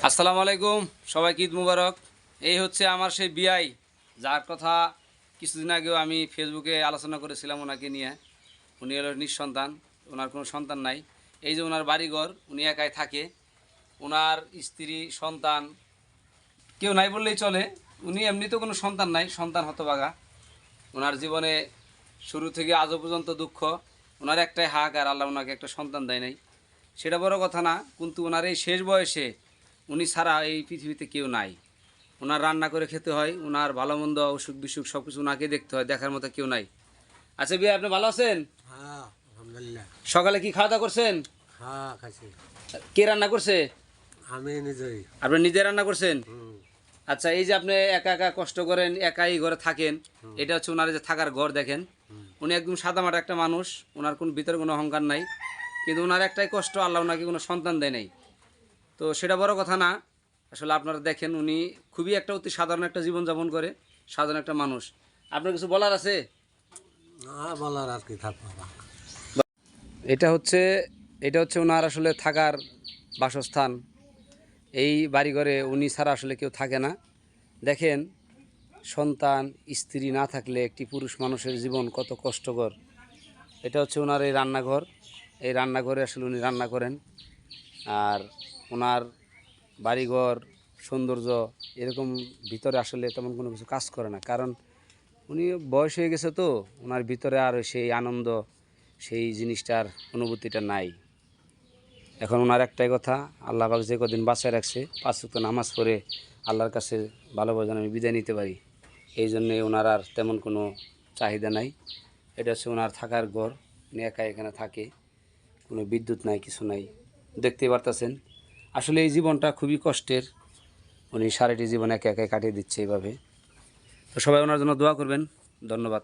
আসসালামু আলাইকুম, সবাইকে ঈদ মুবারক। এই হচ্ছে আমার সেই বিআই, যার কথা কিছুদিন আগেও আমি ফেসবুকে আলোচনা করেছিলাম ওনাকে নিয়ে। উনি হলো নিঃসন্তান, ওনার কোনো সন্তান নাই। এই যে ওনার বাড়িঘর, উনি একাই থাকে। ওনার স্ত্রী সন্তান কেউ নাই বললেই চলে। উনি এমনিতেও কোনো সন্তান নাই, সন্তান হতভাগা। ওনার জীবনে শুরু থেকে আজও পর্যন্ত দুঃখ। ওনার একটাই হাক, আর আল্লাহ ওনাকে একটা সন্তান দেয় নাই, সেটা বড় কথা না। কিন্তু ওনার এই শেষ বয়সে উনি ছাড়া এই পৃথিবীতে কেউ নাই। ওনার রান্না করে খেতে হয়, ওনার ভালো মন্দ অসুখ বিসুখ সব কিছু ওনাকে দেখতে হয়, দেখার মতো কেউ নাই। আচ্ছা বিয়ে, আপনি ভালো আছেন? হ্যাঁ, আলহামদুলিল্লাহ। সকালে কি খাওয়া দাওয়া করছেন? হ্যাঁ, খাইছি। কে রান্না করছে? আমি নিজেই। আপনি নিজে রান্না করছেন? হুম, আচ্ছা, এই যে আপনি একা একা কষ্ট করেন, একাই ঘরে থাকেন, এটা হচ্ছে ওনার যে থাকার ঘর। দেখেন, উনি একদম সাদামাটা একটা মানুষ, ওনার কোনো ভিতরে কোনো অহংকার নাই। কিন্তু ওনার একটাই কষ্ট, আল্লাহ ওনাকে কোনো সন্তান দেয় নাই। তো সেটা বড় কথা না। আসলে আপনারা দেখেন, উনি খুবই একটা অতি সাধারণ একটা জীবনযাপন করে, সাধারণ একটা মানুষ। আপনার কিছু বলার আছে? বলার আর কি থাকবো। এটা হচ্ছে এটা হচ্ছে ওনার আসলে থাকার বাসস্থান। এই বাড়িঘরে উনি ছাড়া আসলে কেউ থাকে না। দেখেন, সন্তান স্ত্রী না থাকলে একটি পুরুষ মানুষের জীবন কত কষ্টকর। এটা হচ্ছে ওনার এই রান্নাঘর। এই রান্নাঘরে আসলে উনি রান্না করেন। আর ওনার বাড়িঘর সৌন্দর্য এরকম ভিতরে আসলে তেমন কোনো কিছু কাজ করে না, কারণ উনি বয়স হয়ে গেছে, তো ওনার ভিতরে আর সেই আনন্দ, সেই জিনিসটার অনুভূতিটা নাই। এখন ওনার একটাই কথা, আল্লাহ পাক যে কদিন বাঁচায় রাখছে, 5 ওয়াক্ত নামাজ পড়ে আল্লাহর কাছে ভালোভাবে যেন আমি বিদায় নিতে পারি। এই জন্যে ওনার আর তেমন কোনো চাহিদা নাই। এটা হচ্ছে ওনার থাকার ঘর। উনি একা এখানে থাকে, কোনো বিদ্যুৎ নাই, কিছু নাই। দেখতেই পারতেছেন, আসলে এই জীবনটা খুবই কষ্টের। উনি সারাটি জীবন একা একাই কাটিয়ে দিচ্ছে এইভাবে। তো সবাই ওনার জন্য দোয়া করবেন। ধন্যবাদ।